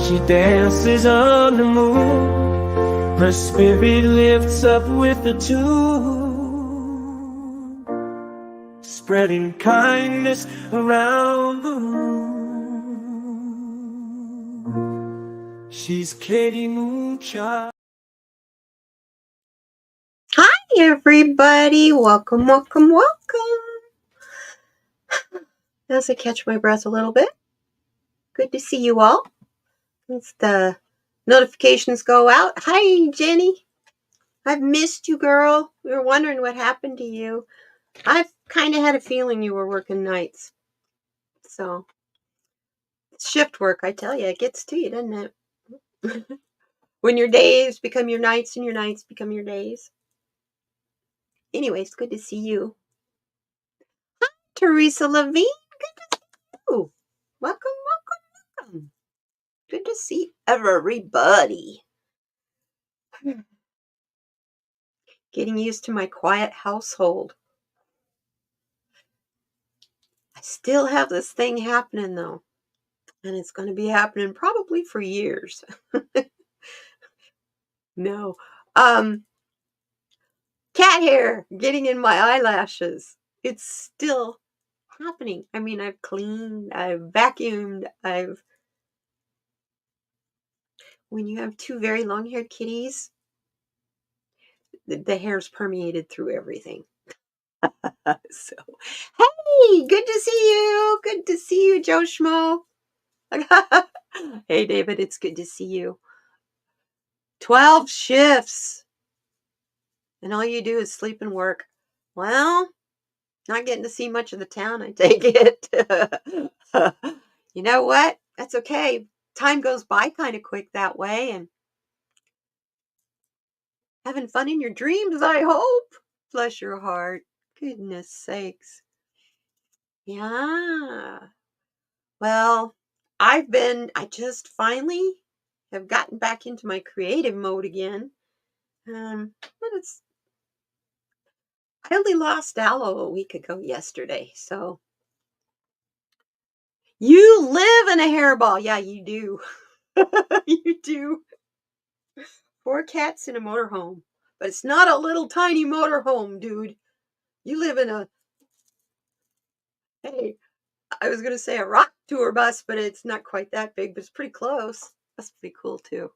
She dances on the moon, her spirit lifts up with the tune, spreading kindness around the room. She's Katie Moonchild. Hi, everybody. Welcome. As I catch my breath a little bit. Good to see you all. As the notifications go out. Hi, Jenny. I've missed you, girl. We were wondering what happened to you. I've kind of had a feeling you were working nights. So, shift work, I tell you, it gets to you, doesn't it? When your days become your nights and your nights become your days. Anyways, good to see you. Hi, Teresa Levine. Good to see you. Welcome. Good to see everybody. Getting used to my quiet household. I still have this thing happening though. And it's going to be happening probably for years. No. Cat hair getting in my eyelashes. It's still happening. I mean, I've cleaned, I've vacuumed, when you have two very long-haired kitties, the hair's permeated through everything. So, hey, good to see you. Good to see you, Joe Schmo. Hey, David, it's good to see you. 12 shifts. And all you do is sleep and work. Well, not getting to see much of the town, I take it. You know what? That's okay. Time goes by kind of quick that way. And having fun in your dreams, I hope. Bless your heart. Goodness sakes. Yeah. Well, I just finally have gotten back into my creative mode again. But I only lost Aloe a week ago yesterday, so. You live in a hairball. Yeah, you do. You do. 4 cats in a motorhome. But it's not a little tiny motorhome, dude. You live in hey, I was going to say a rock tour bus, but it's not quite that big, but it's pretty close. That's pretty cool, too.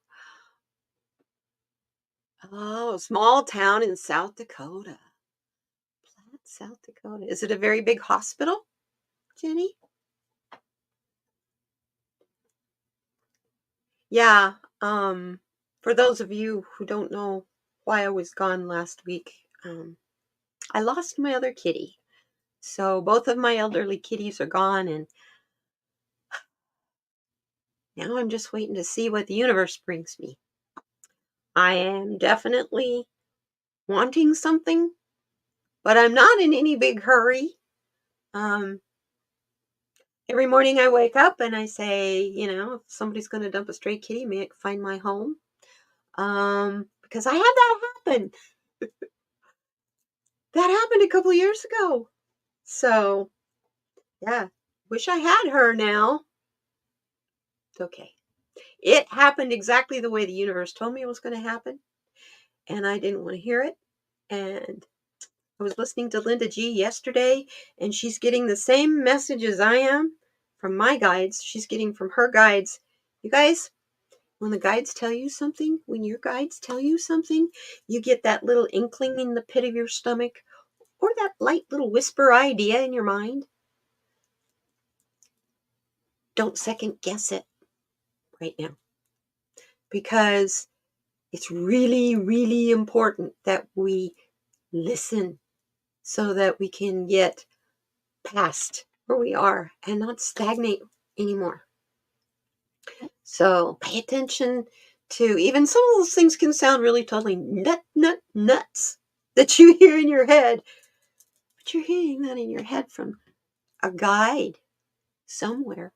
Oh, small town in South Dakota. Platte, South Dakota. Is it a very big hospital, Jenny? Yeah. For those of you who don't know why I was gone last week, I lost my other kitty. So both of my elderly kitties are gone, and now I'm just waiting to see what the universe brings me. I am definitely wanting something, but I'm not in any big hurry. Every morning I wake up and I say, if somebody's going to dump a stray kitty, may it find my home. Because I had that happen. That happened a couple years ago. So, yeah, wish I had her now. It's okay. It happened exactly the way the universe told me it was going to happen. And I didn't want to hear it. And I was listening to Linda G yesterday, and she's getting the same message as I am from my guides. She's getting from her guides. You guys, when the guides tell you something, when your guides tell you something, you get that little inkling in the pit of your stomach or that light little whisper idea in your mind. Don't second guess it right now, because it's really, really important that we listen so that we can get past where we are and not stagnate anymore. So pay attention to even some of those things can sound really totally nuts that you hear in your head, but you're hearing that in your head from a guide somewhere.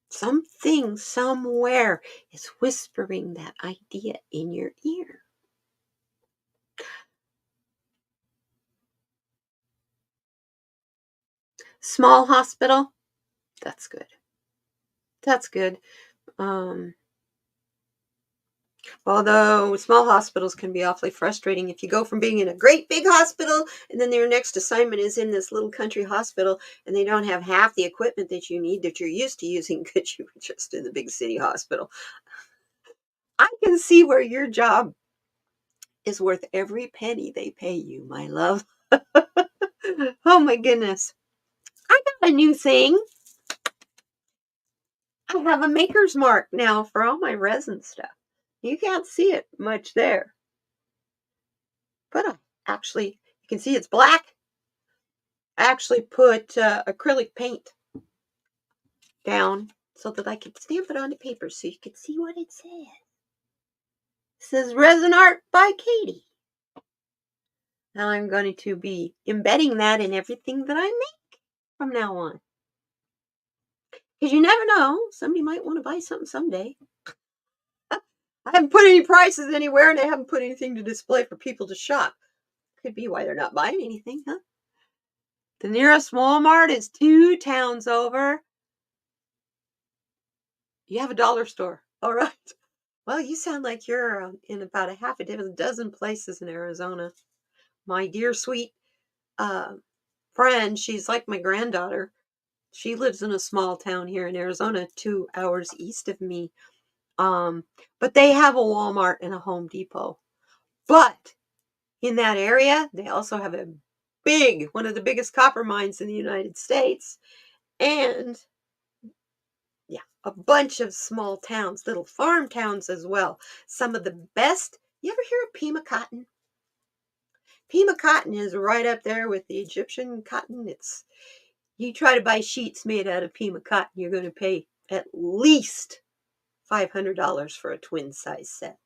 Something somewhere is whispering that idea in your ear. Small hospital, that's good. That's good. Um, Although small hospitals can be awfully frustrating if you go from being in a great big hospital and then your next assignment is in this little country hospital and they don't have half the equipment that you need that you're used to using because you were just in the big city hospital. I can see where your job is worth every penny they pay you, my love. Oh my goodness. I got a new thing. I have a maker's mark now for all my resin stuff. You can't see it much there, but I actually, you can see it's black. I actually put acrylic paint down so that I could stamp it on the paper so you could see what it says. It says Resin Art by Katie. Now I'm going to be embedding that in everything that I make from now on. Because you never know, somebody might want to buy something someday. I haven't put any prices anywhere and I haven't put anything to display for people to shop. Could be why they're not buying anything, huh? The nearest Walmart is 2 towns over. You have a dollar store. All right. Well, you sound like you're in about a half a dozen places in Arizona. My dear sweet uh, friend, she's like my granddaughter. She lives in a small town here in Arizona, 2 hours east of me. But they have a Walmart and a Home Depot. But in that area, they also have one of the biggest copper mines in the United States. And yeah, a bunch of small towns, little farm towns as well. Some of the best. You ever hear of Pima cotton? Pima cotton is right up there with the Egyptian cotton. You try to buy sheets made out of Pima cotton, you're going to pay at least $500 for a twin size set.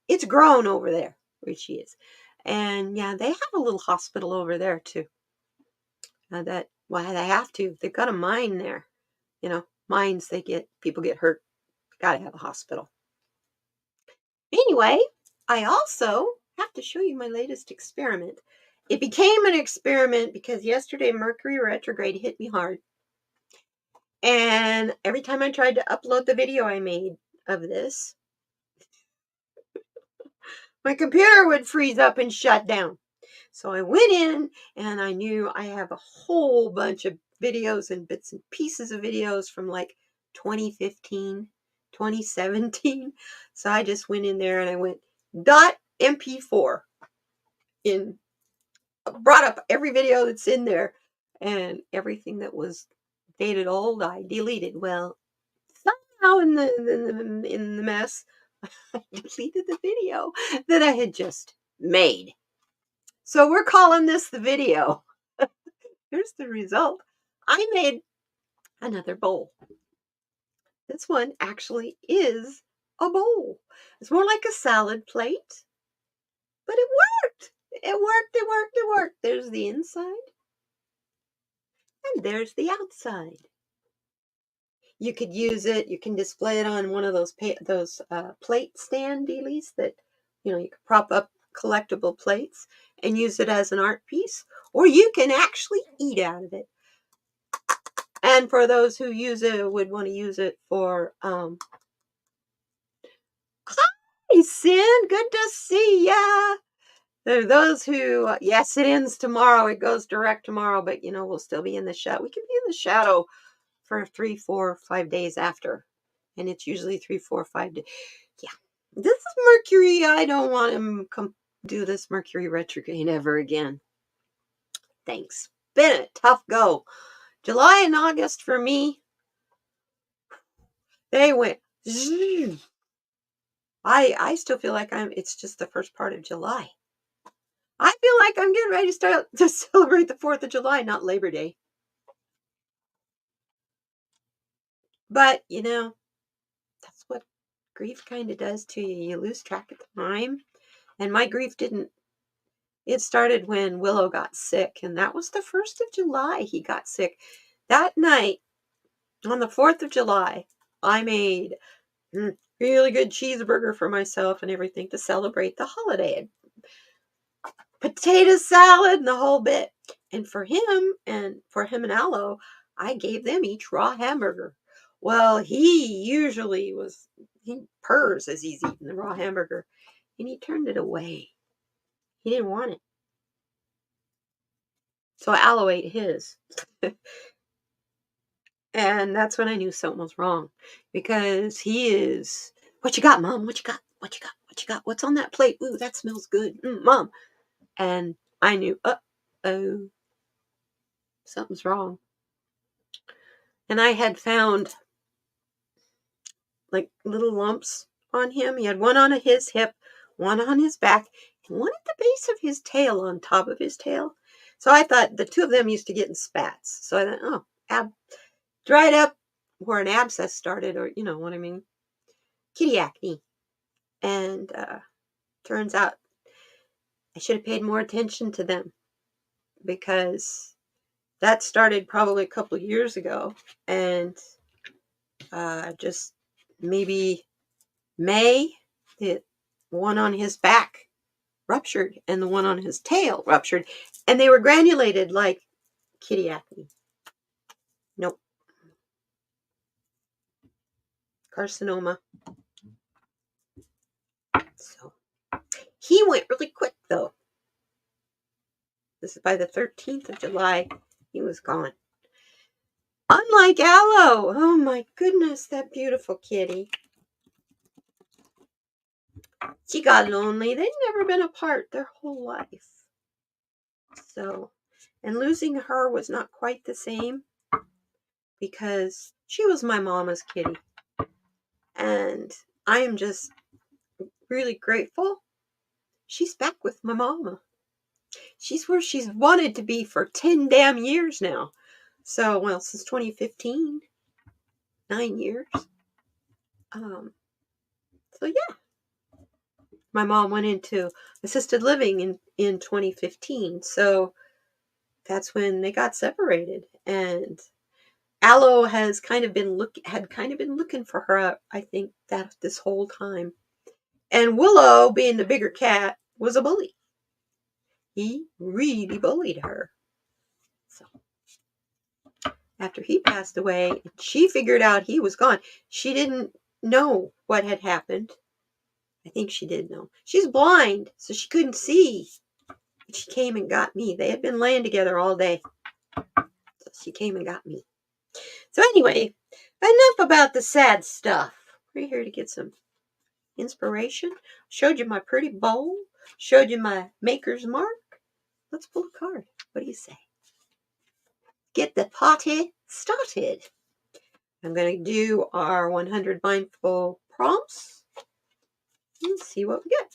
It's grown over there where she is. And yeah, they have a little hospital over there too. Why they have to. They've got a mine there. Mines, people get hurt. Gotta have a hospital. Anyway, I also have to show you my latest experiment. It became an experiment because yesterday Mercury retrograde hit me hard. And every time I tried to upload the video I made of this, my computer would freeze up and shut down. So I went in and I knew I have a whole bunch of videos and bits and pieces of videos from like 2015, 2017. So I just went in there and I went .mp4 in brought up every video that's in there and everything that was dated old I deleted. Well, somehow in the mess I deleted the video that I had just made. So we're calling this the video. Here's the result. I made another bowl. This one actually is a bowl. It's more like a salad plate, but it worked. It worked. There's the inside and there's the outside. You could use it. You can display it on one of those plate stand dealies that you could prop up collectible plates and use it as an art piece, or you can actually eat out of it. And for those who would want to use it for hi Sin, good to see ya. There are those who yes, it ends tomorrow. It goes direct tomorrow, but we'll still be in the shadow. We can be in the shadow for 3, 4, 5 days after. And it's usually 3, 4, 5 days. Yeah. This is Mercury. I don't want him come do this Mercury retrograde ever again. Thanks. Been a tough go. July and August for me, they went. I still feel like it's just the first part of July. I feel like I'm getting ready to start to celebrate the 4th of July, not Labor Day. But, that's what grief kind of does to you. You lose track of time. And my grief didn't. It started when Willow got sick, and that was the 1st of July he got sick. That night, on the 4th of July, I made really good cheeseburger for myself and everything to celebrate the holiday. Potato salad and the whole bit. And for him and Aloe, I gave them each raw hamburger. Well, he purrs as he's eating the raw hamburger, and he turned it away. He didn't want it. So Aloe ate his. And that's when I knew something was wrong, because he is, what you got, Mom? What you got? What you got? What you got? What's on that plate? Ooh, that smells good. Mom. And I knew, oh, something's wrong. And I had found like little lumps on him. He had one on his hip, one on his back, and one at the base of his tail, on top of his tail. So I thought the two of them used to get in spats. So I thought, oh, dried up where an abscess started, or you know what I mean, kitty acne. And turns out I should have paid more attention to them, because that started probably a couple of years ago, and just maybe May, the one on his back ruptured and the one on his tail ruptured, and they were granulated like kitty acne. Nope. Carcinoma. So he went really quick though. This is by the 13th of July. He was gone. Unlike Aloe. Oh my goodness, that beautiful kitty. She got lonely. They'd never been apart their whole life. So, and losing her was not quite the same, because she was my mama's kitty. And I am just really grateful she's back with my mama. She's where she's wanted to be for 10 damn years now. So, well, since 2015, 9 years. So yeah, my mom went into assisted living in 2015. So that's when they got separated. And Aloe has kind of been looking for her, I think, that this whole time. And Willow, being the bigger cat, was a bully. He really bullied her. So after he passed away, she figured out he was gone. She didn't know what had happened. I think she did know. She's blind, so she couldn't see. But she came and got me. They had been laying together all day. So she came and got me. So anyway, enough about the sad stuff. We're here to get some inspiration. Showed you my pretty bowl. Showed you my maker's mark. Let's pull a card. What do you say? Get the party started. I'm going to do our 100 mindful prompts and see what we get.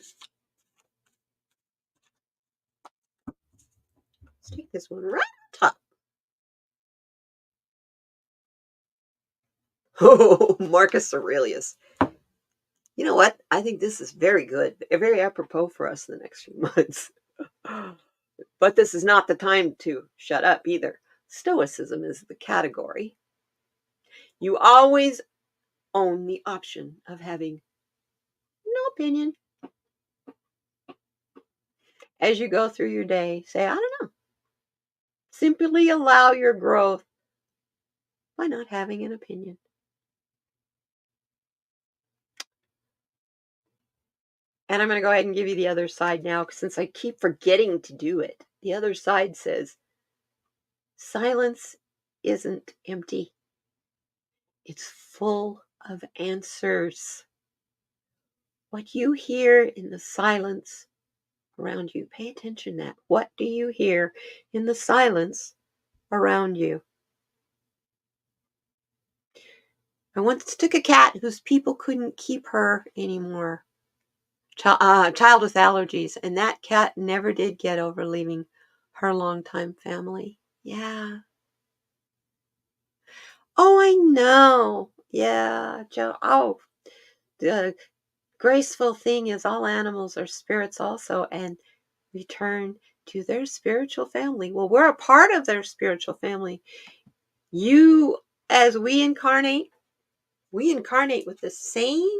Let's take this one right on top. Oh, Marcus Aurelius. You know what? I think this is very good, very apropos for us in the next few months. But this is not the time to shut up either. Stoicism is the category. You always own the option of having no opinion. As you go through your day, say, I don't know. Simply allow your growth by not having an opinion. And I'm going to go ahead and give you the other side now, since I keep forgetting to do it. The other side says, silence isn't empty. It's full of answers. What you hear in the silence around you, pay attention to that. What do you hear in the silence around you? I once took a cat whose people couldn't keep her anymore. Child with allergies, and that cat never did get over leaving her longtime family. Yeah. Oh, I know. Yeah, Joe. Oh, the graceful thing is all animals are spirits also, and return to their spiritual family. Well, we're a part of their spiritual family. You, as we incarnate with the same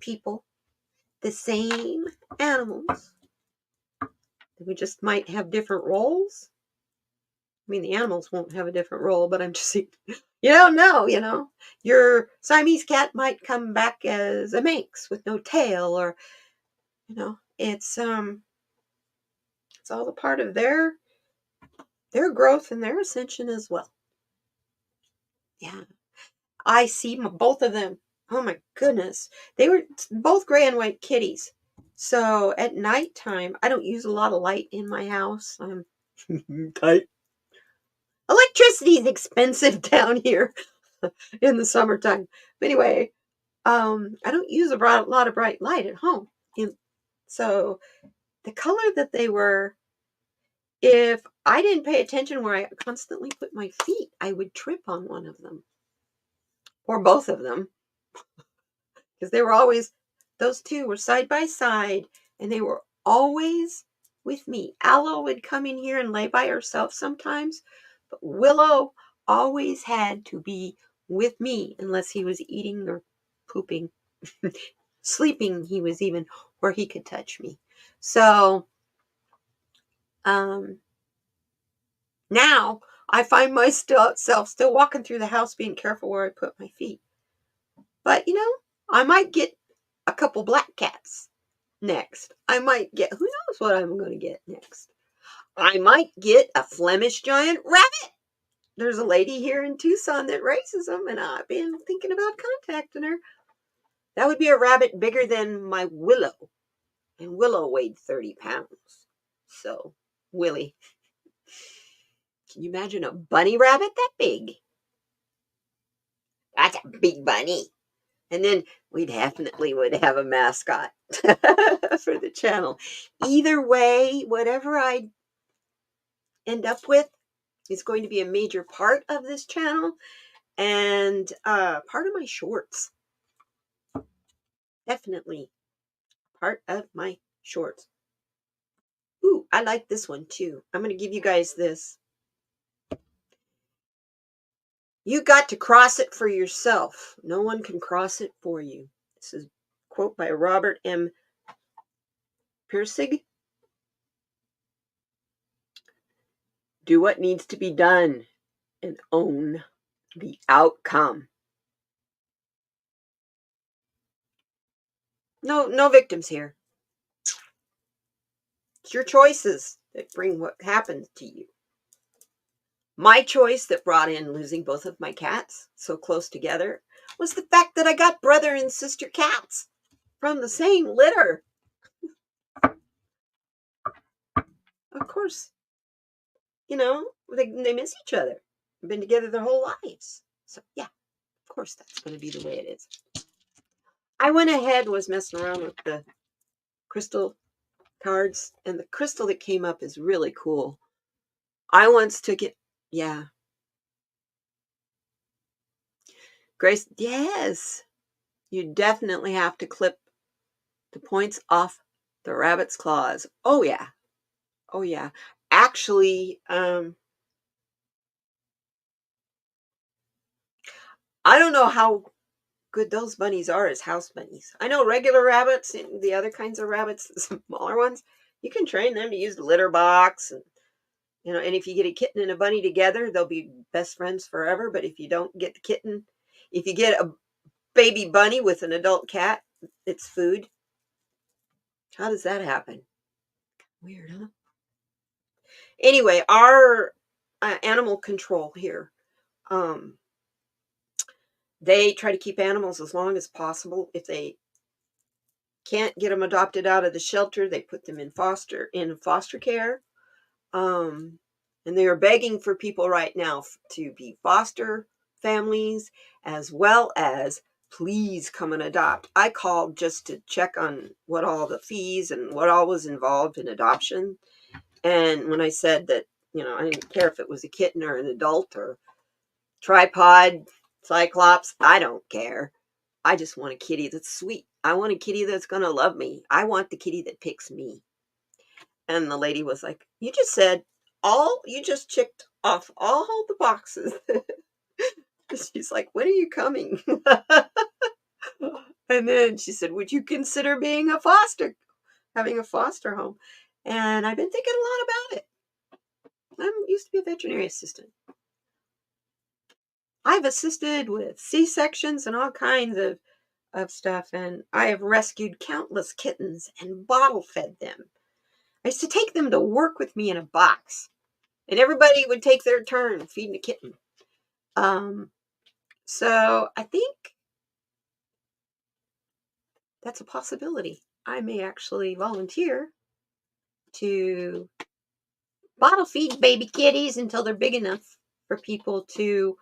people, the same animals. We just might have different roles. mean, the animals won't have a different role, but I'm just saying, you don't know, Your Siamese cat might come back as a Manx with no tail, or, it's all a part of their growth and their ascension as well. Yeah. I see both of them. Oh my goodness. They were both gray and white kitties. So at nighttime, I don't use a lot of light in my house. I'm tight. Electricity is expensive down here in the summertime. But anyway, I don't use a lot of bright light at home. So the color that they were, if I didn't pay attention where I constantly put my feet, I would trip on one of them or both of them, because they were always, those two were side by side, and they were always with me. Aloe would come in here and lay by herself sometimes, but Willow always had to be with me unless he was eating or pooping. Sleeping, he was even where he could touch me. So now I find myself still walking through the house being careful where I put my feet. But I might get a couple black cats next. I might get, who knows what I'm going to get next. I might get a Flemish giant rabbit. There's a lady here in Tucson that raises them, and I've been thinking about contacting her. That would be a rabbit bigger than my Willow, and Willow weighed 30 pounds. So, Willie. Can you imagine a bunny rabbit that big? That's a big bunny. And then we definitely would have a mascot for the channel. Either way, whatever I end up with is going to be a major part of this channel and part of my shorts. Definitely part of my shorts. Ooh, I like this one too. I'm going to give you guys this. You got to cross it for yourself. No one can cross it for you. This is a quote by Robert M. Pirsig. Do what needs to be done and own the outcome. No victims here. It's your choices that bring what happens to you. My choice that brought in losing both of my cats so close together was the fact that I got brother and sister cats from the same litter. Of course, they miss each other. They've been together their whole lives. So yeah, of course that's going to be the way it is. I went ahead, was messing around with the crystal cards, and the crystal that came up is really cool. I once took it, yeah. Grace, yes. You definitely have to clip the points off the rabbit's claws. Oh yeah. Oh yeah. Actually, I don't know how good those bunnies are as house bunnies. I know regular rabbits and the other kinds of rabbits, the smaller ones, you can train them to use the litter box, and and if you get a kitten and a bunny together, they'll be best friends forever. But if you don't get the kitten, if you get a baby bunny with an adult cat, it's food. How does that happen? Weird, huh? Anyway, our animal control here, they try to keep animals as long as possible. If they can't get them adopted out of the shelter, they put them in foster care. And they are begging for people right now to be foster families, as well as please come and adopt. I called just to check on what all the fees and what all was involved in adoption. And when I said that, I didn't care if it was a kitten or an adult or tripod, cyclops, I don't care. I just want a kitty that's sweet. I want a kitty that's going to love me. I want the kitty that picks me. And the lady was like, you just checked off all the boxes. She's like, when are you coming? And then she said, would you consider having a foster home? And I've been thinking a lot about it. I used to be a veterinary assistant. I've assisted with C-sections and all kinds of stuff, and I have rescued countless kittens and bottle fed them. I used to take them to work with me in a box, and everybody would take their turn feeding a kitten. So I think that's a possibility. I may actually volunteer to bottle feed baby kitties until they're big enough for people to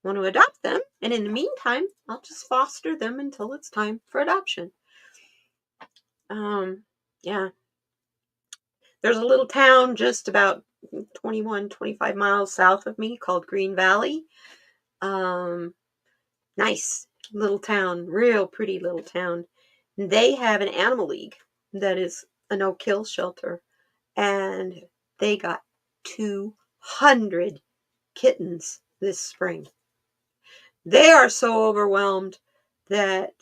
want to adopt them. And in the meantime, I'll just foster them until it's time for adoption. Yeah. There's a little town just about 21, 25 miles south of me called Green Valley. Nice little town, real pretty little town. They have an animal league that is a no-kill shelter, and they got 200 kittens this spring. They are so overwhelmed that,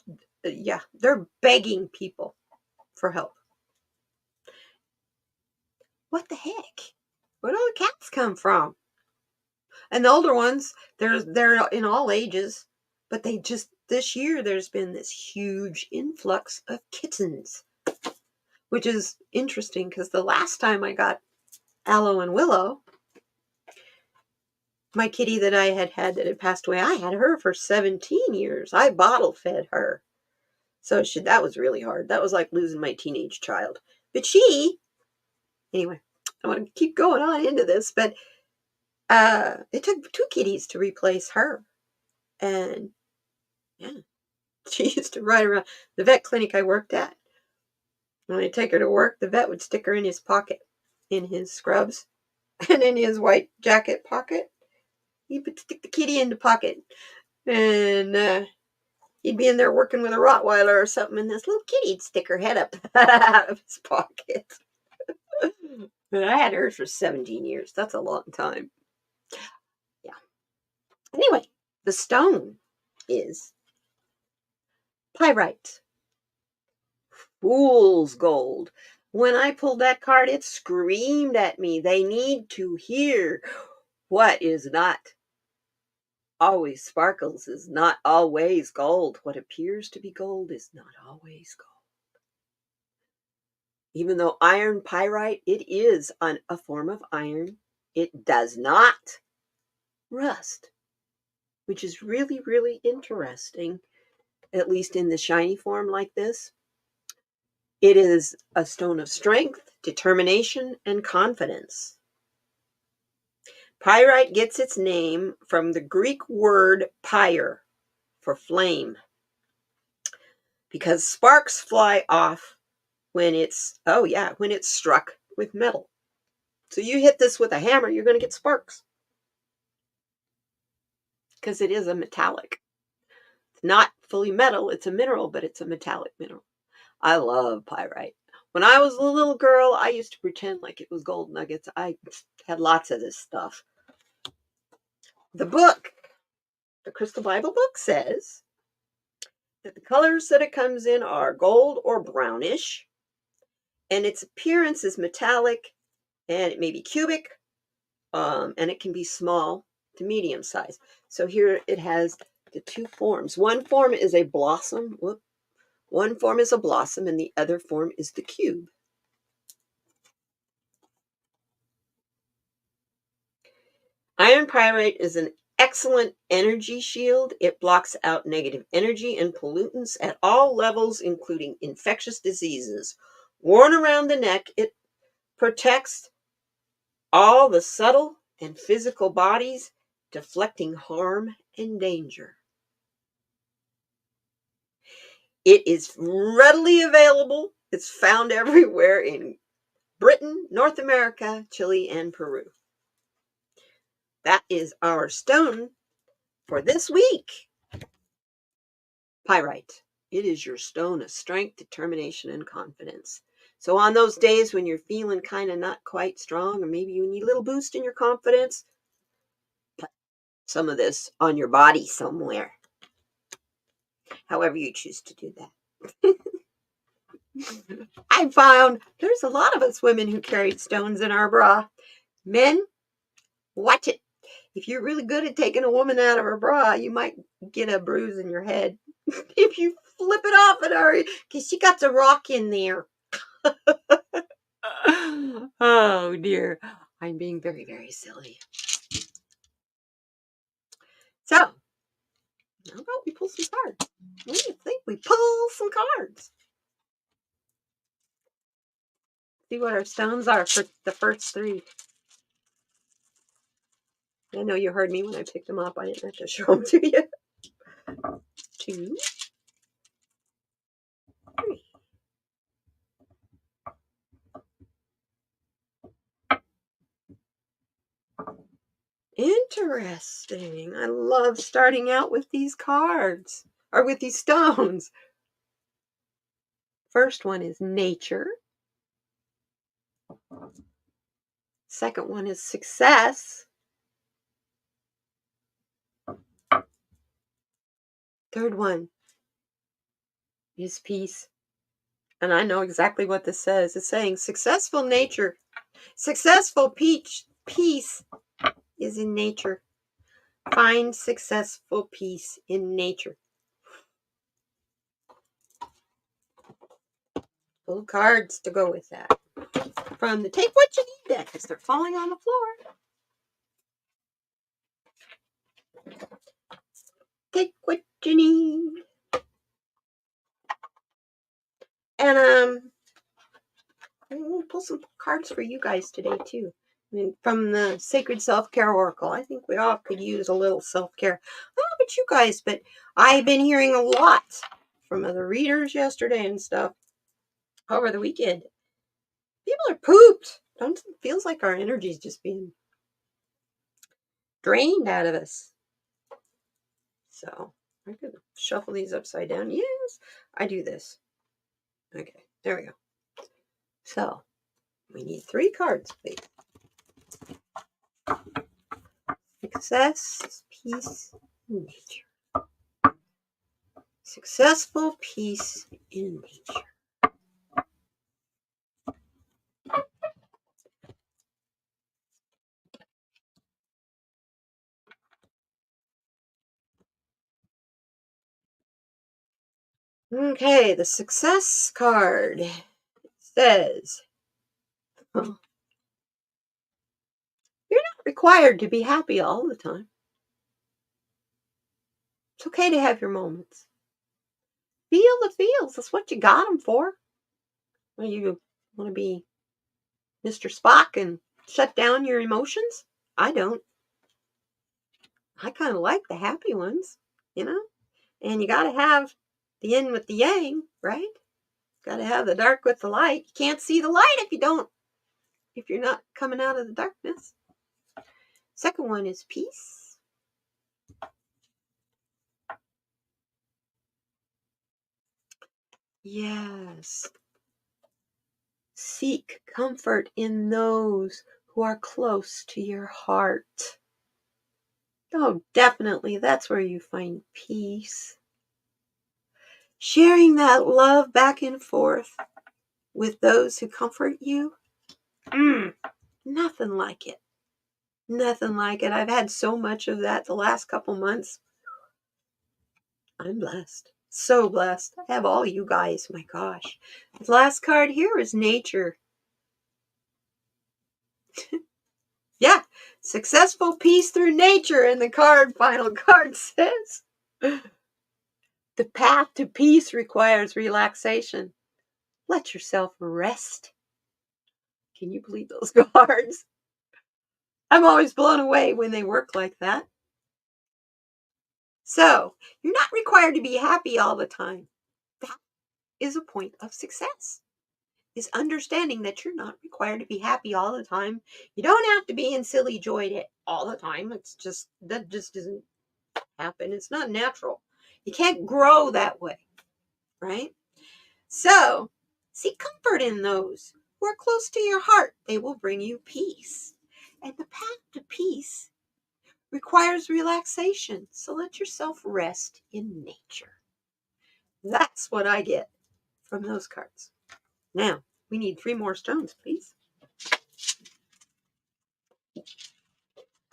yeah, they're begging people for help. What the heck? Where do all the cats come from? And the older ones, they're in all ages, but they just this year there's been this huge influx of kittens, which is interesting because the last time I got Aloe and Willow, my kitty that I had that had passed away, I had her for 17 years. I bottle fed her. So that was really hard. That was like losing my teenage child. But anyway, I want to keep going on into this, but it took 2 kitties to replace her. And yeah, she used to ride around the vet clinic I worked at. When I take her to work, the vet would stick her in his pocket, in his scrubs, and in his white jacket pocket. He would stick the kitty in the pocket. And he'd be in there working with a Rottweiler or something, and this little kitty'd stick her head up out of his pocket. But I had hers for 17 years. That's a long time. Yeah. Anyway, the stone is pyrite. Fool's gold. When I pulled that card, it screamed at me. They need to hear what is not always sparkles is not always gold. What appears to be gold is not always gold. Even though iron pyrite, it is a form of iron, it does not rust, which is really, really interesting, at least in the shiny form like this. It is a stone of strength, determination, and confidence. Pyrite gets its name from the Greek word pyre, for flame, because sparks fly off when it's struck with metal. So you hit this with a hammer, you're going to get sparks, because it is a metallic. It's not fully metal, it's a mineral, but it's a metallic mineral. I love pyrite. When I was a little girl, I used to pretend like it was gold nuggets. I had lots of this stuff. The Crystal Bible book says that the colors that it comes in are gold or brownish, and its appearance is metallic, and it may be cubic, and it can be small to medium size. So here it has the 2 forms. One form is a blossom. One form is a blossom, and the other form is the cube. Iron pyrite is an excellent energy shield. It blocks out negative energy and pollutants at all levels, including infectious diseases. Worn around the neck, it protects all the subtle and physical bodies, deflecting harm and danger. It is readily available. It's found everywhere in Britain, North America, Chile, and Peru. That is our stone for this week. Pyrite. It is your stone of strength, determination, and confidence. So on those days when you're feeling kind of not quite strong, or maybe you need a little boost in your confidence, put some of this on your body somewhere. However you choose to do that. I found there's a lot of us women who carry stones in our bra. Men, Watch it. If you're really good at taking a woman out of her bra, you might get a bruise in your head if you flip it off at her, because she got the rock in there. Oh dear. I'm being very, very silly. So, how about we pull some cards? What do you think? We pull some cards. See what our stones are for the first three. I know you heard me when I picked them up. I didn't have to show them to you. 2, 3. Interesting. I love starting out with these cards, or with these stones. First one is nature. Second one is success. Third one is peace. And I know exactly what this says. It's saying successful nature, successful peace is in nature. Find successful peace in nature. Little cards to go with that. From the Take What You Need deck, because they're falling on the floor. Take what you need. And we'll pull some cards for you guys today too. I mean, from the Sacred Self-Care Oracle. I think we all could use a little self-care. I don't know about you guys, but I've been hearing a lot from other readers yesterday and stuff over the weekend. People are pooped. Don't it feels like our energy is just being drained out of us. So I could shuffle these upside down. Yes, I do this. Okay, there we go. So we need 3 cards, please. Success, peace, nature. Successful peace in nature. Okay, the success card says, you're not required to be happy all the time. It's okay to have your moments. Feel the feels. That's what you got them for. Well, you want to be Mr. Spock and shut down your emotions? I don't. I kind of like the happy ones, you know? And you got to have the yin with the yang, right? Got to have the dark with the light. You can't see the light if you're not coming out of the darkness. Second one is peace. Yes. Seek comfort in those who are close to your heart. Oh, definitely. That's where you find peace. Sharing that love back and forth with those who comfort you. Nothing like it. Nothing like it. I've had so much of that the last couple months. I'm blessed. So blessed. I have all you guys. My gosh. The last card here is nature. Yeah. Successful peace through nature. And the final card says, the path to peace requires relaxation. Let yourself rest. Can you believe those cards? I'm always blown away when they work like that. So, you're not required to be happy all the time. That is a point of success. Is understanding that you're not required to be happy all the time. You don't have to be in silly joy all the time. That just doesn't happen. It's not natural. You can't grow that way, right? So, seek comfort in those who are close to your heart. They will bring you peace. And the path to peace requires relaxation. So let yourself rest in nature. That's what I get from those cards. Now, we need 3 more stones, please.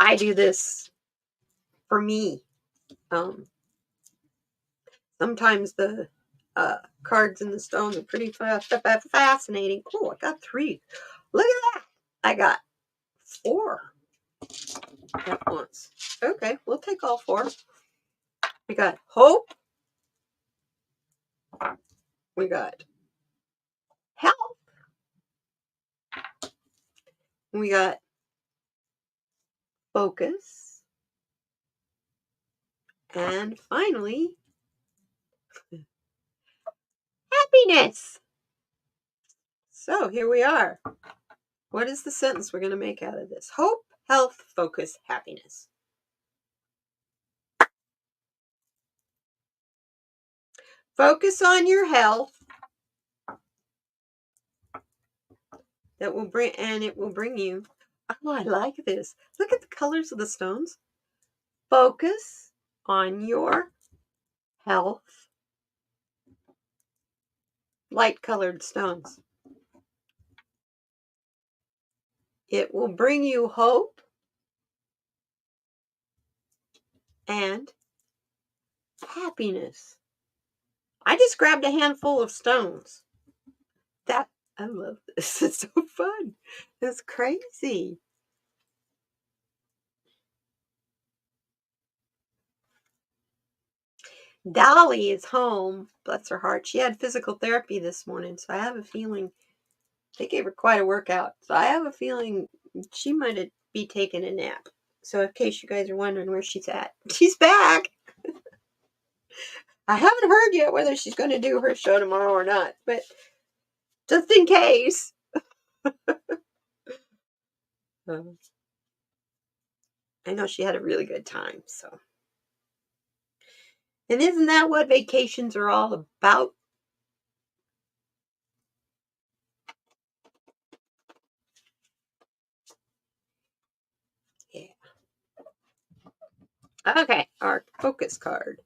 I do this for me. Sometimes the cards and the stones are pretty fascinating. Oh, I got 3. Look at that. I got 4 at once. Okay, we'll take all 4. We got hope. We got health. We got focus. And finally, happiness. So here we are. What is the sentence we're going to make out of this? Hope, health, focus, happiness. Focus on your health. That will bring, and it will bring you. Oh, I like this. Look at the colors of the stones. Focus on your health. Light colored stones. It will bring you hope and happiness. I just grabbed a handful of stones. I love this. It's so fun. It's crazy. Dolly is home. Bless her heart. She had physical therapy this morning, so I have a feeling they gave her quite a workout. So I have a feeling she might be taking a nap. So in case you guys are wondering where she's at, she's back. I haven't heard yet whether she's going to do her show tomorrow or not, but just in case. I know she had a really good time, so. And isn't that what vacations are all about? Yeah. Okay, our focus card.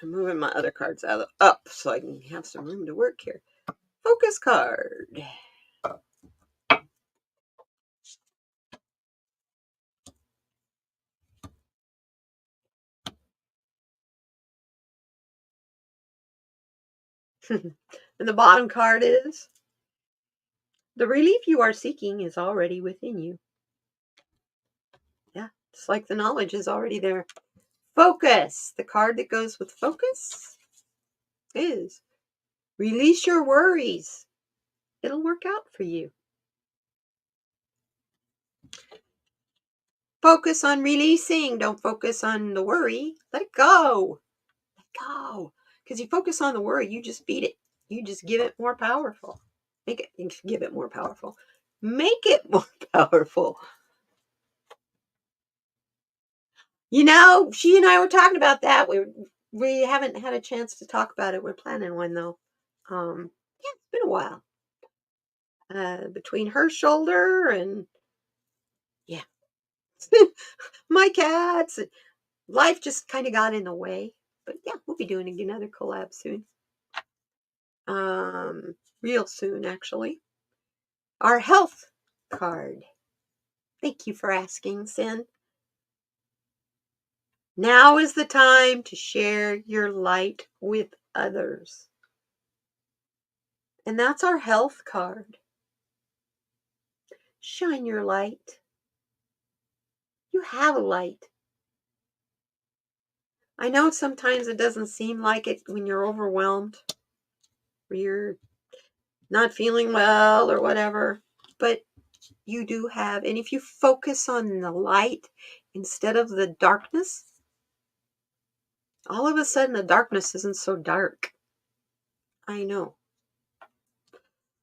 I'm moving my other cards up so I can have some room to work here. Focus card. And the bottom card is the relief you are seeking is already within you. Yeah, it's like the knowledge is already there. Focus. The card that goes with focus is release your worries. It'll work out for you. Focus on releasing. Don't focus on the worry. Let it go. Let it go. Because you focus on the worry, you just beat it. You just give it more powerful. Give it more powerful. Make it more powerful. You know, she and I were talking about that. We haven't had a chance to talk about it. We're planning one though. Yeah, it's been a while. Between her shoulder and yeah, my cats, life just kind of got in the way. But yeah, we'll be doing another collab soon. Real soon actually. Our health card. Thank you for asking, Sin. Now is the time to share your light with others. And that's our health card. Shine your light. You have a light. I know sometimes it doesn't seem like it when you're overwhelmed, or you're not feeling well or whatever, but you do have, and if you focus on the light instead of the darkness, all of a sudden the darkness isn't so dark. I know.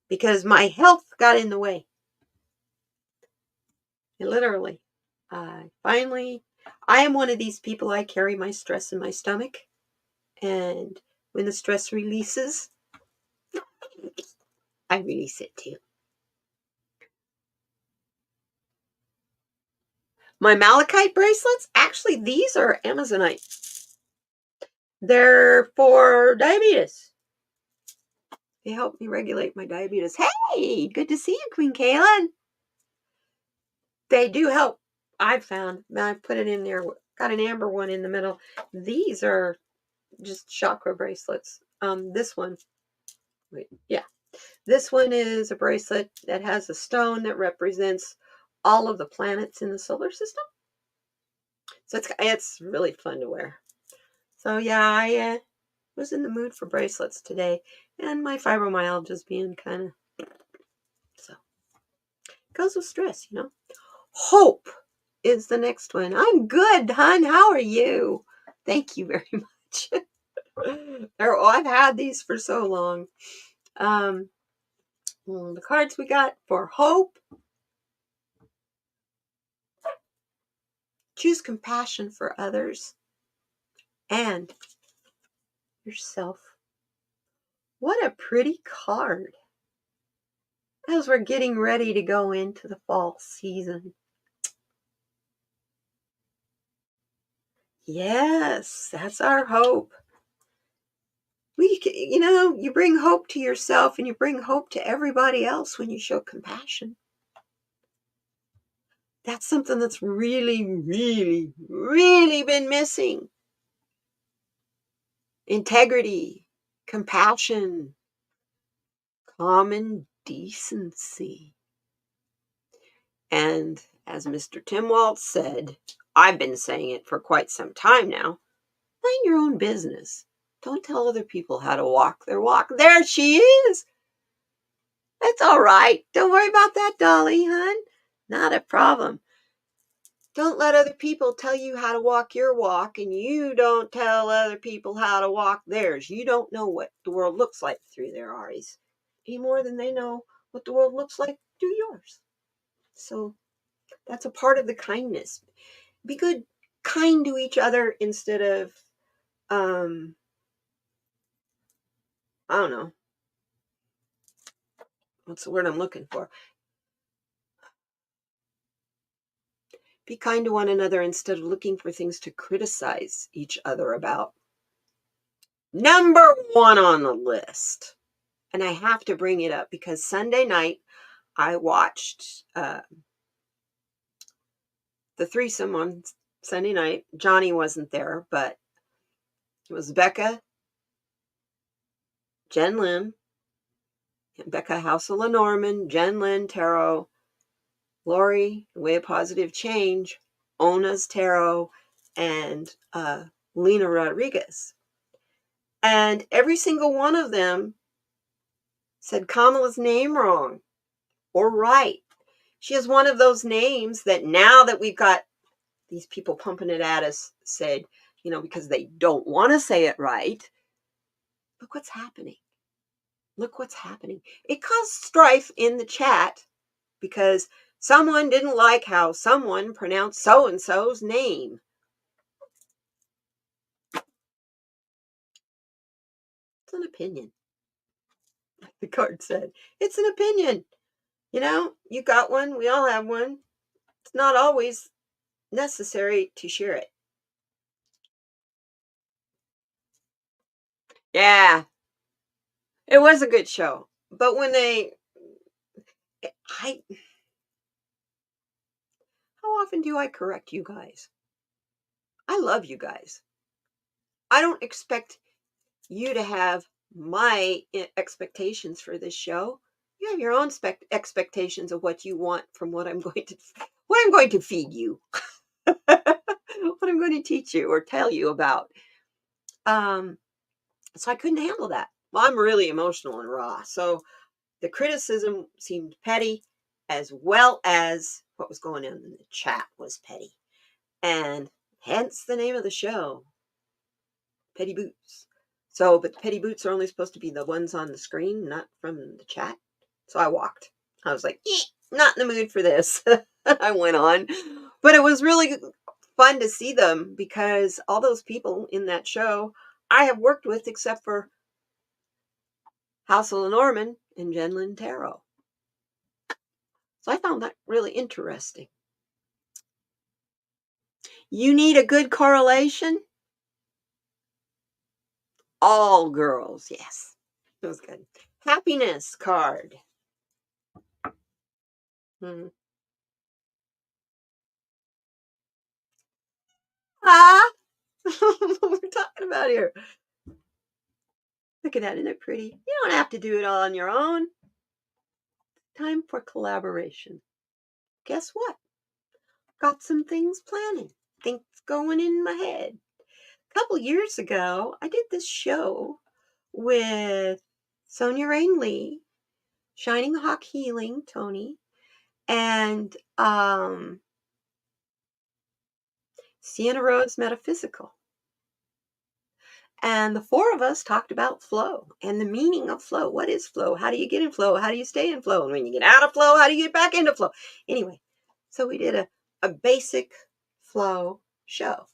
Because my health got in the way. Literally. Finally, I am one of these people, I carry my stress in my stomach. And when the stress releases, I release it too. My malachite bracelets, actually, these are Amazonite. They're for diabetes. They help me regulate my diabetes. Hey, good to see you, Queen Kaylin. They do help I found. I put it in there. Got an amber one in the middle. These are just chakra bracelets. This one, wait, yeah. This one is a bracelet that has a stone that represents all of the planets in the solar system. So it's really fun to wear. So yeah, I was in the mood for bracelets today, and my fibromyalgia's being kind of so goes with stress. Hope is the next one. I'm good, hon. How are you? Thank you very much. I've had these for so long. The cards we got for hope: choose compassion for others and yourself. What a pretty card as we're getting ready to go into the fall season. Yes, that's our hope. You bring hope to yourself and you bring hope to everybody else when you show compassion. That's something that's really, really, really been missing. Integrity, compassion, common decency. And as Mr. Tim Waltz said, I've been saying it for quite some time now, mind your own business. Don't tell other people how to walk their walk. There she is. That's all right. Don't worry about that, Dolly, hon. Not a problem. Don't let other people tell you how to walk your walk, and you don't tell other people how to walk theirs. You don't know what the world looks like through their eyes any more than they know what the world looks like through yours. So that's a part of the kindness. Be good, kind to each other instead of, I don't know, what's the word I'm looking for? Be kind to one another instead of looking for things to criticize each other about. Number one on the list. And I have to bring it up because Sunday night I watched the threesome on Sunday night. Johnny wasn't there, but it was Becca, Jen Lynn, Becca House of Lenormand, Jen Lynn Tarot, Lori, The Way of Positive Change, Ona's Tarot, and Lena Rodriguez. And every single one of them said Kamala's name wrong or right. She has one of those names that now that we've got these people pumping it at us said, because they don't want to say it right. Look what's happening. Look what's happening. It caused strife in the chat because someone didn't like how someone pronounced so-and-so's name. It's an opinion. Like the card said, it's an opinion. You got one. We all have one. It's not always necessary to share it. Yeah, it was a good show. But when how often do I correct you guys? I love you guys. I don't expect you to have my expectations for this show. You have your own expectations of what you want from what I'm going to feed you, what I'm going to teach you or tell you about. So I couldn't handle that. Well, I'm really emotional and raw. So the criticism seemed petty, as well as what was going on in the chat was petty. And hence the name of the show, Petty Boots. So, but the petty boots are only supposed to be the ones on the screen, not from the chat. So I walked. I was like, not in the mood for this. I went on. But it was really fun to see them because all those people in that show I have worked with except for House of Lenormand and Jen Lynn Tarot. So I found that really interesting. You need a good correlation? All girls, yes. It was good. Happiness card. Huh? What we're talking about here. Look at that. Isn't it pretty? You don't have to do it all on your own. Time for collaboration. Guess what? Got some things planning. Things going in my head. A couple years ago, I did this show with Sonia Rain Lee, Shining Hawk Healing, Tony, and Sienna Rose Metaphysical. And the four of us talked about flow and the meaning of flow. What is flow? How do you get in flow? How do you stay in flow? And when you get out of flow, how do you get back into flow? Anyway, so we did a basic flow show.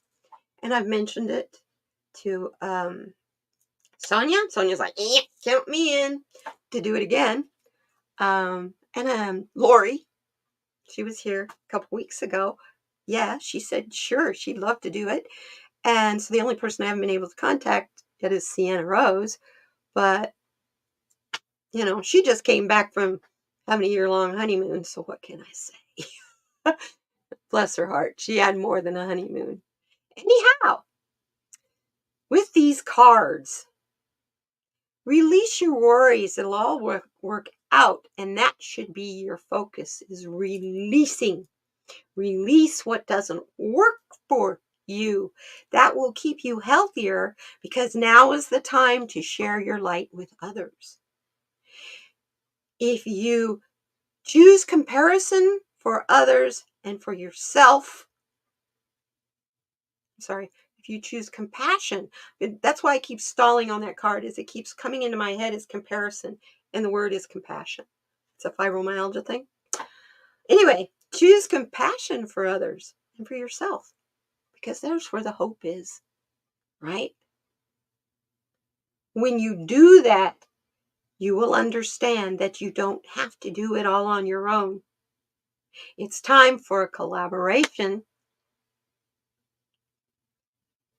And I've mentioned it to Sonia. Sonia's like, count me in to do it again. And Lori, she was here a couple weeks ago. Yeah, she said, sure, she'd love to do it. And so the only person I haven't been able to contact yet is Sienna Rose. But, she just came back from having a year-long honeymoon. So what can I say? Bless her heart. She had more than a honeymoon. Anyhow, with these cards, release your worries. It'll all work out. And that should be your focus, is releasing. Release what doesn't work for you. That will keep you healthier, because now is the time to share your light with others. If you choose comparison for others and for yourself, if you choose compassion, that's why I keep stalling on that card, is it keeps coming into my head as comparison, and the word is compassion. It's a fibromyalgia thing. Anyway, choose compassion for others and for yourself, because that's where the hope is, right? When you do that, you will understand that you don't have to do it all on your own. It's time for a collaboration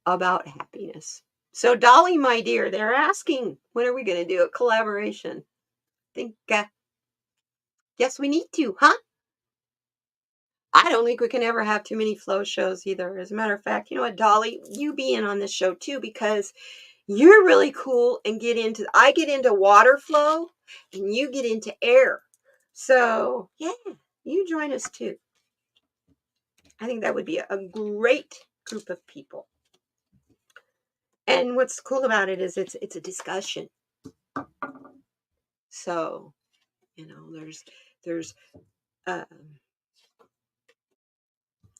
about happiness. So, Dolly, my dear, they're asking, when are we going to do a collaboration? I think, yes, we need to, huh? I don't think we can ever have too many flow shows either. As a matter of fact, you know what, Dolly, you be in on this show too, because you're really cool and I get into water flow and you get into air. So, yeah, you join us too. I think that would be a great group of people. And what's cool about it is it's a discussion. So, there's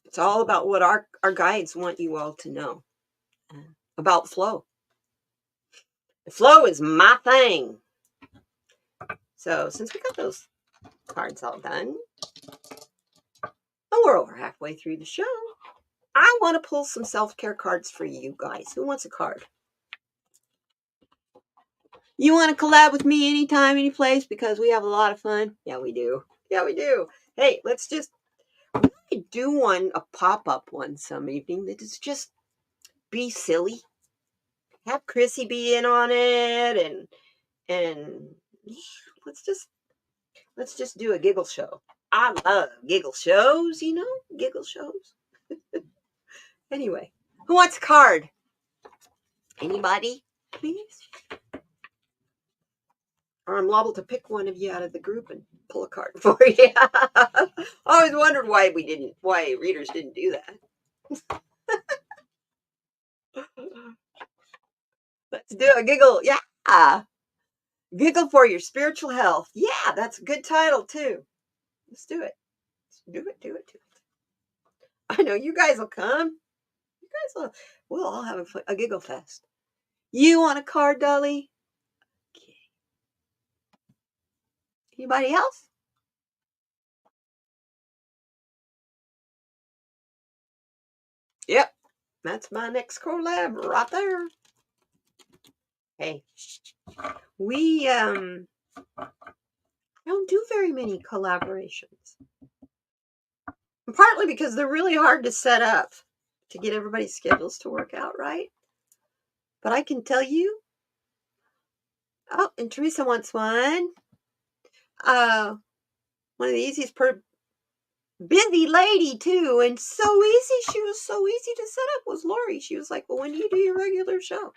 it's all about what our guides want you all to know about flow. Flow is my thing. So, since we got those cards all done, and we're over halfway through the show, I want to pull some self-care cards for you guys. Who wants a card? You want to collab with me anytime, any place, because we have a lot of fun? Yeah, we do. Yeah, we do. Hey, let's just do a pop-up one some evening that is just be silly. Have Chrissy be in on it, and let's just do a giggle show. I love giggle shows, giggle shows. Anyway, who wants a card? Anybody, please? Or I'm liable to pick one of you out of the group and pull a card for you. I always wondered why readers didn't do that. Let's do a giggle. Yeah. Giggle for your spiritual health. Yeah, that's a good title too. Let's do it. Do it. I know you guys will come. We'll all have a giggle fest. You want a card, Dolly? Okay. Anybody else? Yep. That's my next collab right there. Hey, we don't do very many collaborations. Partly because they're really hard to set up to get everybody's schedules to work out right. But I can tell you. Oh, and Teresa wants one. One of the easiest busy lady too, and so easy. She was so easy to set up. Was Lori? She was like, "Well, when do you do your regular show?"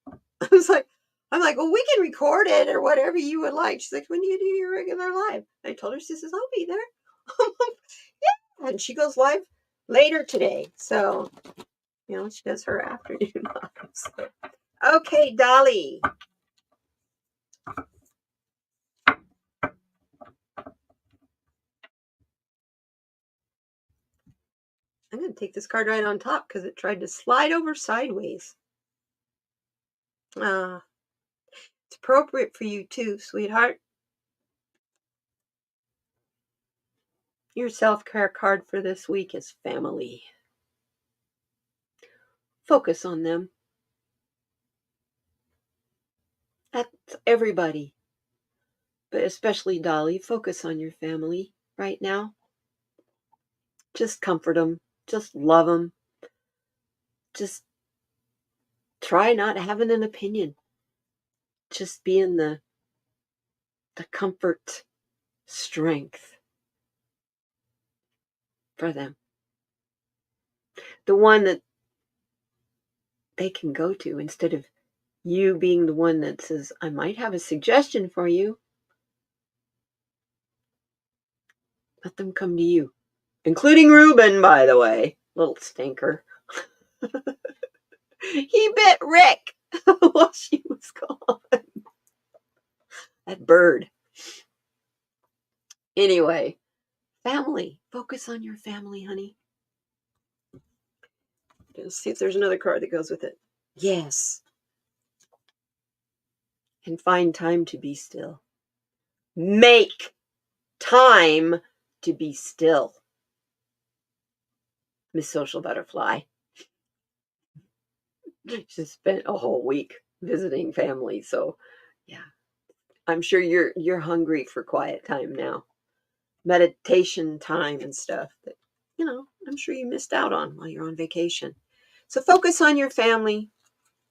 I was like, "I'm like, well, we can record it or whatever you would like." She's like, "When do you do your regular live?" I told her. She says, "I'll be there." Yeah, and she goes live later today, so she does her afternoon lives. Okay, Dolly. I'm going to take this card right on top because it tried to slide over sideways. It's appropriate for you too, sweetheart. Your self-care card for this week is family. Focus on them. That's everybody, but especially Dolly. Focus on your family right now. Just comfort them. Just love them. Just try not having an opinion. Just being the comfort, strength for them. The one that they can go to instead of you being the one that says, "I might have a suggestion for you." Let them come to you. Including Reuben, by the way. Little stinker. He bit Rick while she was gone. That bird. Anyway, family. Focus on your family, honey. Let's see if there's another card that goes with it. Yes. And find time to be still. Make time to be still. Miss Social Butterfly. She spent a whole week visiting family, so yeah. I'm sure you're hungry for quiet time now. Meditation time and stuff that, I'm sure you missed out on while you're on vacation. So focus on your family.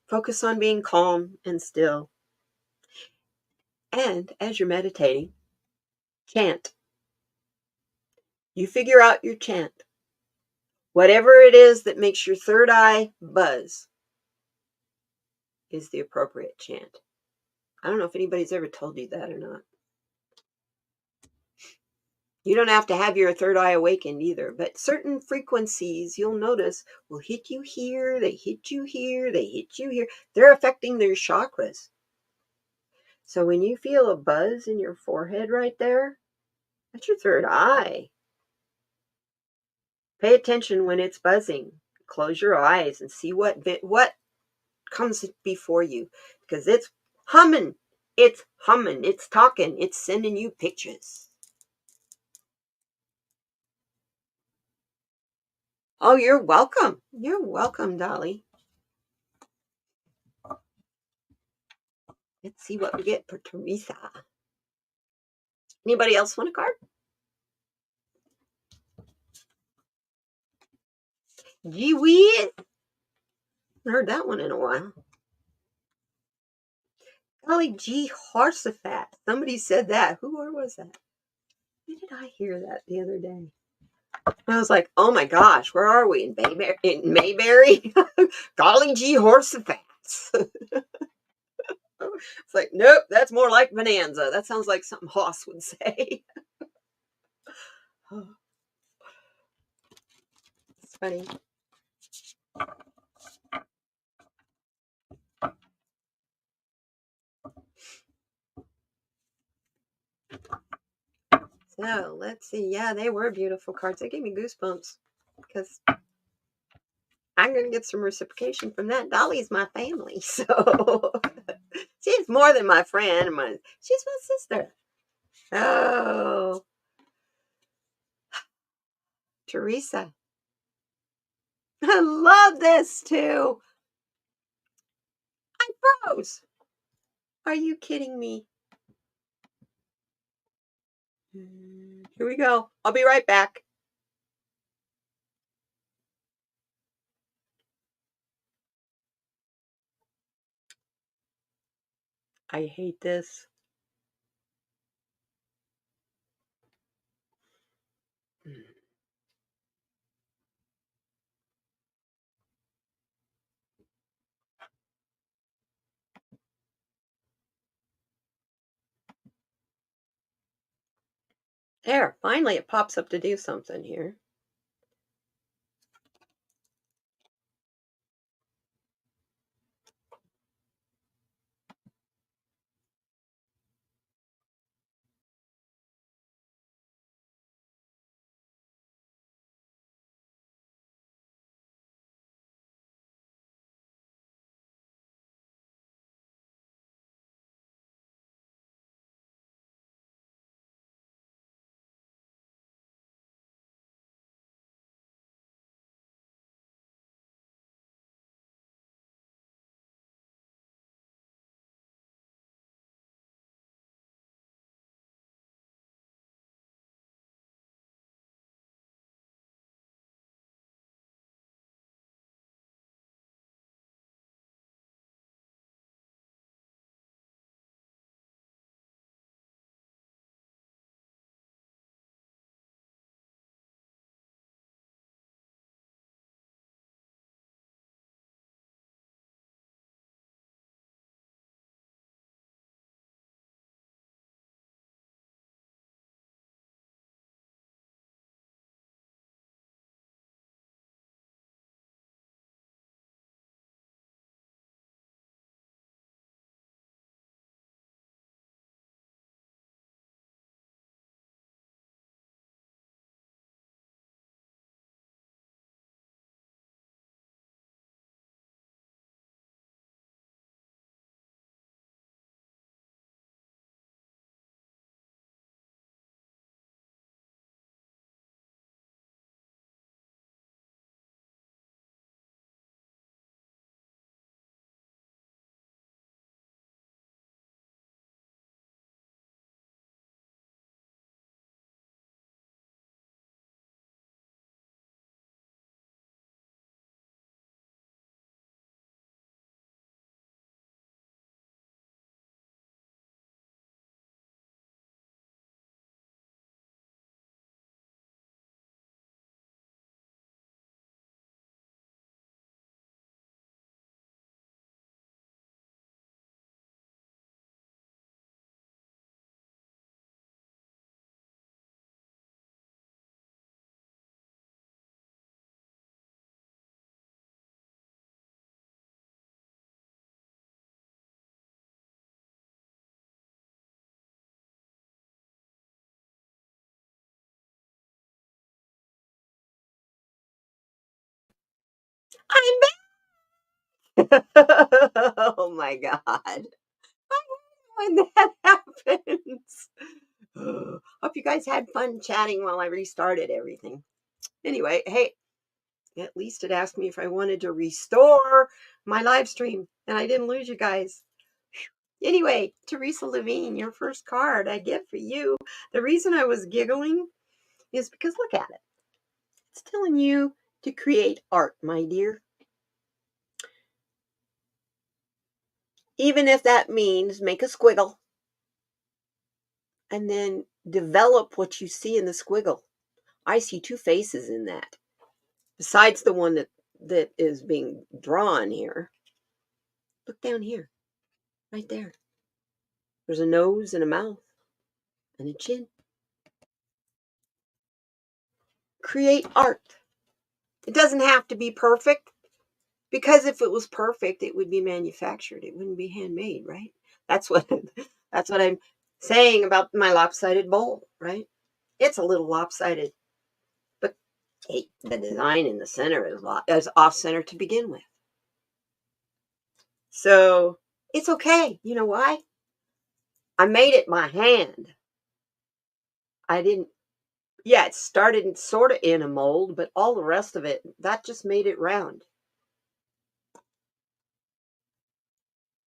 Focus on being calm and still. And as you're meditating, chant. You figure out your chant. Whatever it is that makes your third eye buzz is the appropriate chant. I don't know if anybody's ever told you that or not. You don't have to have your third eye awakened either, but certain frequencies you'll notice will hit you here, they hit you here, they hit you here. They're affecting their chakras. So when you feel a buzz in your forehead right there, that's your third eye. Pay attention when it's buzzing. Close your eyes and see what comes before you, because it's humming. It's humming. It's talking. It's sending you pictures. Oh, you're welcome. You're welcome, Dolly. Let's see what we get for Teresa. Anybody else want a card? Gee whiz. I heard that one in a while. Golly gee horsefat. Somebody said that. Where was that? Where did I hear that the other day? I was like, oh my gosh, where are we? In Mayberry? Golly gee horsefats. It's like, nope, that's more like Bonanza. That sounds like something Hoss would say. It's funny. So let's see. Yeah, they were beautiful cards. They gave me goosebumps because I'm going to get some reciprocation from that. Dolly's my family, so she's more than my friend. She's my sister. Oh, Teresa. I love this too. I froze. Are you kidding me? Here we go. I'll be right back. I hate this. There, finally it pops up to do something here. I'm back. Oh my God. I hate when that happens. Hope you guys had fun chatting while I restarted everything. Anyway, hey, at least it asked me if I wanted to restore my live stream, and I didn't lose you guys. Anyway, Teresa Levine, your first card I get for you. The reason I was giggling is because look at it. It's telling you to create art, my dear. Even if that means make a squiggle and then develop what you see in the squiggle. I see two faces in that. Besides the one that is being drawn here. Look down here, right there. There's a nose and a mouth and a chin. Create art. It doesn't have to be perfect because if it was perfect, it would be manufactured. It wouldn't be handmade, right? That's what that's what I'm saying about my lopsided bowl, right? It's a little lopsided, but hey, the design in the center is off center to begin with. So it's okay. You know why? I made it by hand. I didn't, yeah, it started sort of in a mold, but all the rest of it, that just made it round.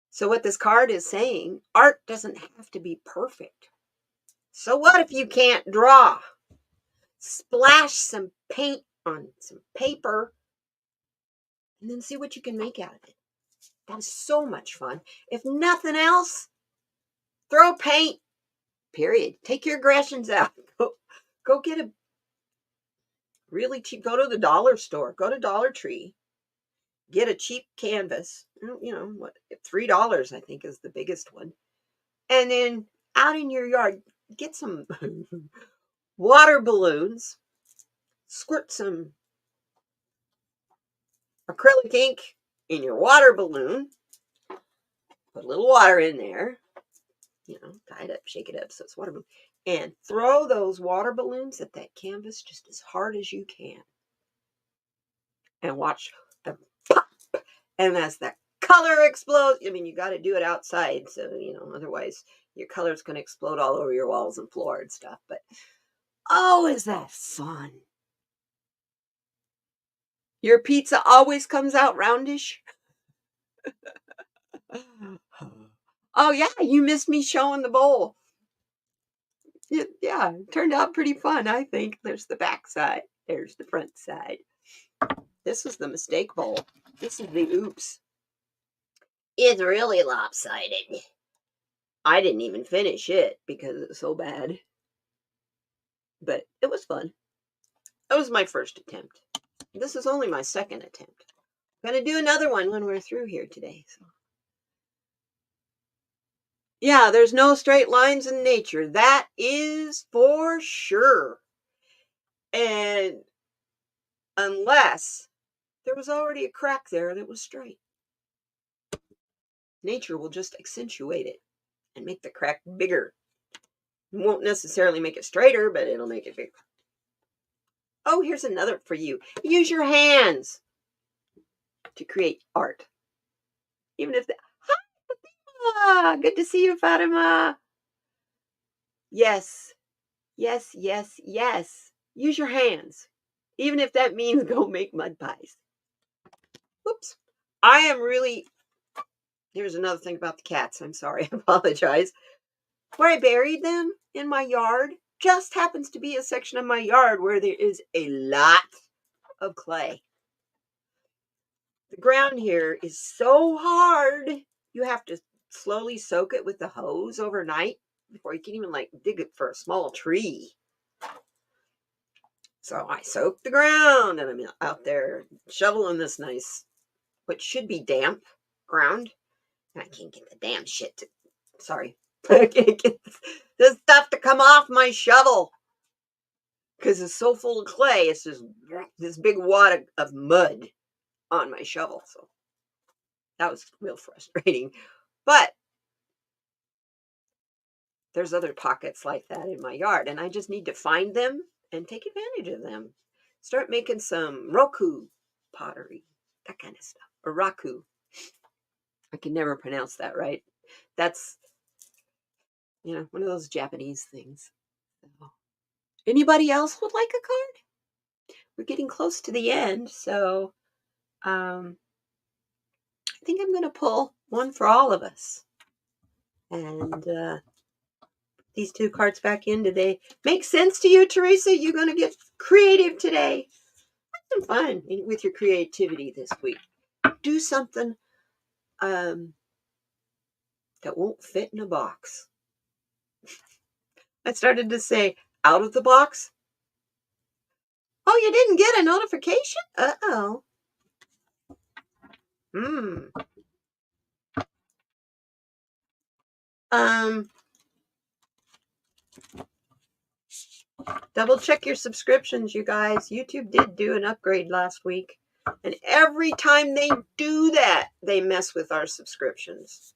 So what this card is saying, art doesn't have to be perfect. So what if you can't draw? Splash some paint on some paper and then see what you can make out of it. That is so much fun. If nothing else, throw paint, period. Take your aggressions out. Go get a really cheap, go to the dollar store, go to Dollar Tree, get a cheap canvas, what, $3, I think, is the biggest one. And then out in your yard, get some water balloons, squirt some acrylic ink in your water balloon, put a little water in there, tie it up, shake it up so it's water balloon, and throw those water balloons at that canvas just as hard as you can. And watch them pop. And as that color explodes, I mean, you got to do it outside. So, otherwise your color's going to explode all over your walls and floor and stuff. But, oh, is that fun? Your pizza always comes out roundish. Oh, yeah, you missed me showing the bowl. Yeah, it turned out pretty fun, I think. There's the back side. There's the front side. This is the mistake bowl. This is the oops. It's really lopsided. I didn't even finish it because it was so bad. But it was fun. That was my first attempt. This is only my second attempt. I'm going to do another one when we're through here today. So. Yeah, there's no straight lines in nature. That is for sure. And unless there was already a crack there that was straight. Nature will just accentuate it and make the crack bigger. It won't necessarily make it straighter, but it'll make it bigger. Oh, here's another for you. Use your hands to create art. Even if hi, good to see you, Fatima. Yes, yes, yes, yes. Use your hands. Even if that means go make mud pies. Whoops. I am really, here's another thing about the cats. I'm sorry, I apologize. Where I buried them in my yard just happens to be a section of my yard where there is a lot of clay. The ground here is so hard, you have to slowly soak it with the hose overnight before you can even dig it for a small tree. So I soak the ground and I'm out there shoveling this nice, what should be damp ground. And I can't get the damn shit to, sorry. I can't get this stuff to come off my shovel because it's so full of clay. It's just this big wad of mud on my shovel. So that was real frustrating. But there's other pockets like that in my yard, and I just need to find them and take advantage of them. Start making some roku pottery, that kind of stuff. Or raku. I can never pronounce that right. That's, one of those Japanese things. So, anybody else would like a card? We're getting close to the end, so I think I'm going to pull one for all of us. And these two cards back in. Did they make sense to you, Teresa? You're going to get creative today. Have some fun with your creativity this week. Do something that won't fit in a box. I started to say, out of the box. Oh, you didn't get a notification? Uh-oh. Double check your subscriptions, you guys. YouTube did do an upgrade last week. And every time they do that, they mess with our subscriptions.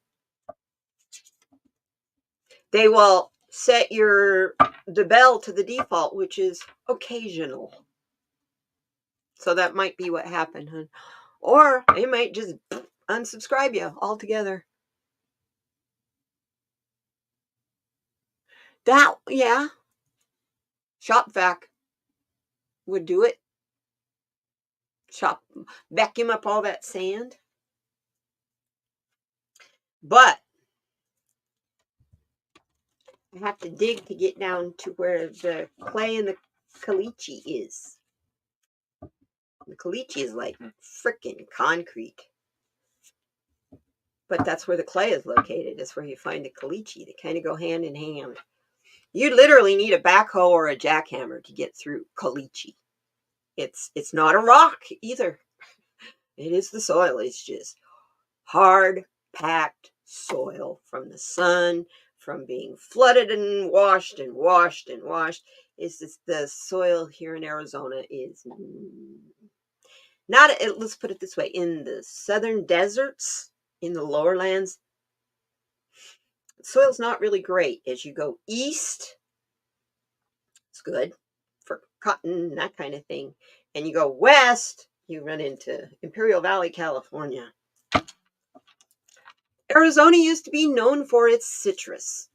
They will set the bell to the default, which is occasional. So that might be what happened, huh? Or they might just unsubscribe you altogether. Yeah. Shop vac would do it. Vacuum up all that sand. But I have to dig to get down to where the clay and the caliche is. The caliche is like frickin' concrete. But that's where the clay is located. That's where you find the caliche. They kind of go hand in hand. You literally need a backhoe or a jackhammer to get through caliche. It's not a rock either. It is the soil. It's just hard, packed soil from the sun, from being flooded and washed and washed and washed. Is this the soil here in Arizona is not, let's put it this way, in the southern deserts, in the lower lands, soil's not really great. As you go east, it's good for cotton, that kind of thing. And you go west, you run into Imperial Valley, California. Arizona used to be known for its citrus.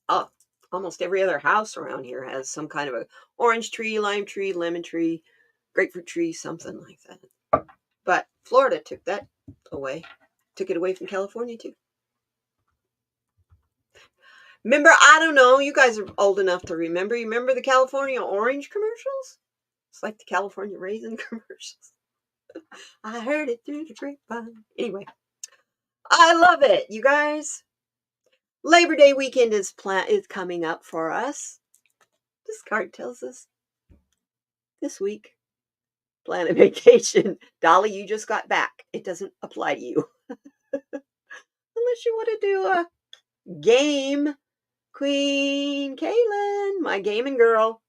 Oh, almost every other house around here has some kind of a orange tree, lime tree, lemon tree, grapefruit tree, something like that. But Florida took that away. Took it away from California too. Remember, I don't know, you guys are old enough to remember. You remember the California orange commercials? It's like the California raisin commercials. I heard it through the grapevine. Anyway, I love it, you guys. Labor Day weekend is coming up for us. This card tells us this week, plan a vacation. Dolly, you just got back. It doesn't apply to you. Unless you want to do a game. Queen Kaylin, my gaming girl.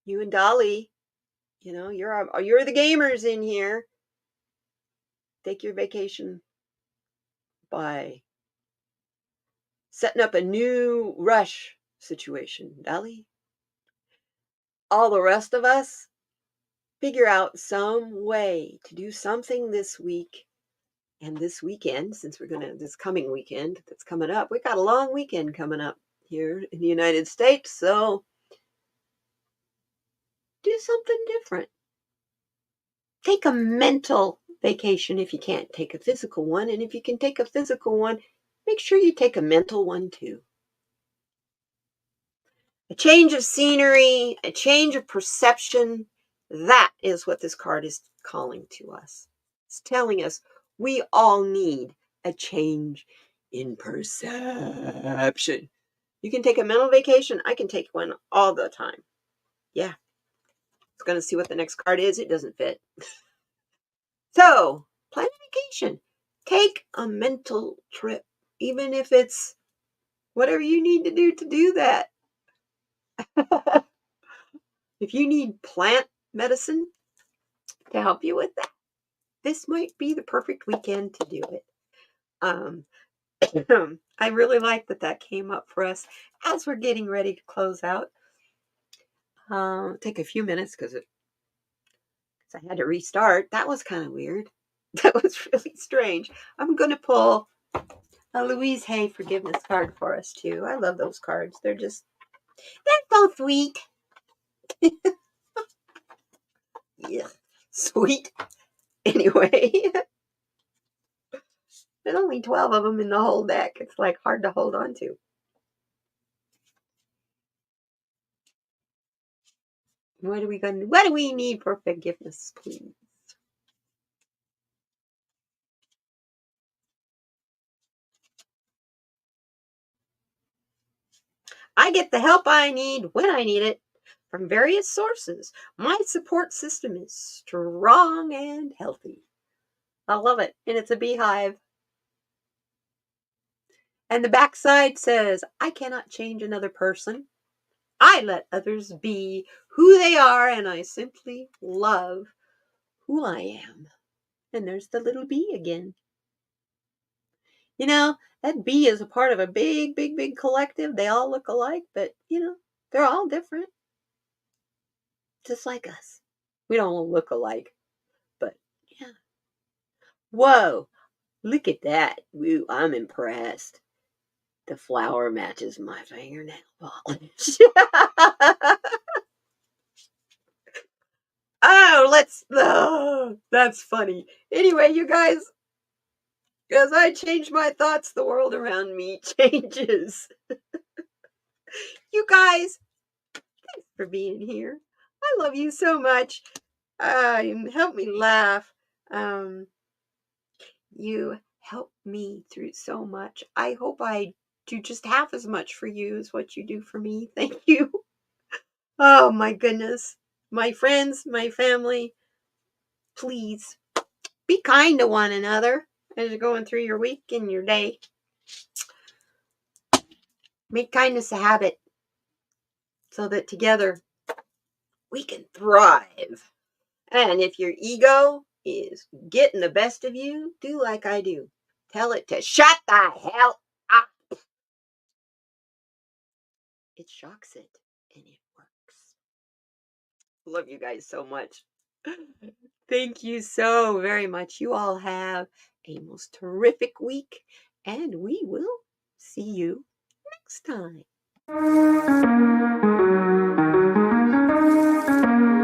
You and Dolly, you know, you're the gamers in here. Take your vacation by setting up a new rush situation. Dolly, all the rest of us, figure out some way to do something this week and this weekend, since this coming weekend that's coming up. We got a long weekend coming up here in the United States, so do something different. Take a mental vacation if you can't take a physical one. And if you can take a physical one, make sure you take a mental one too. A change of scenery, a change of perception. That is what this card is calling to us. It's telling us we all need a change in perception. You can take a mental vacation. I can take one all the time. Yeah. It's going to see what the next card is. It doesn't fit. So, plan a vacation. Take a mental trip, even if it's whatever you need to do that. If you need plant medicine to help you with that, this might be the perfect weekend to do it. I really like that came up for us as we're getting ready to close out. Take a few minutes because I had to restart. That was kind of weird. That was really strange. I'm going to pull a Louise Hay forgiveness card for us too. I love those cards. They're so sweet. Yeah, sweet. Anyway, there's only 12 of them in the whole deck. It's like hard to hold on to. What do we need for forgiveness, please? I get the help I need when I need it from various sources. My support system is strong and healthy. I love it. And it's a beehive. And the backside says, I cannot change another person. I let others be who they are, and I simply love who I am. And there's the little bee again. You know, that bee is a part of a big, big, big collective. They all look alike, but, they're all different. Just like us. We don't all look alike, but yeah. Whoa, look at that. Woo, I'm impressed. The flower matches my fingernail polish. Oh, that's funny. Anyway, you guys, as I change my thoughts, the world around me changes. You guys, thanks for being here. I love you so much. You help me laugh. You help me through so much. I hope I do just half as much for you as what you do for me. Thank you. Oh my goodness. My friends, my family, please be kind to one another as you're going through your week and your day. Make kindness a habit so that together we can thrive. And if your ego is getting the best of you, do like I do. Tell it to shut the hell up. It shocks it and it works. Love you guys so much. Thank you so very much. You all have a most terrific week, and we will see you next time.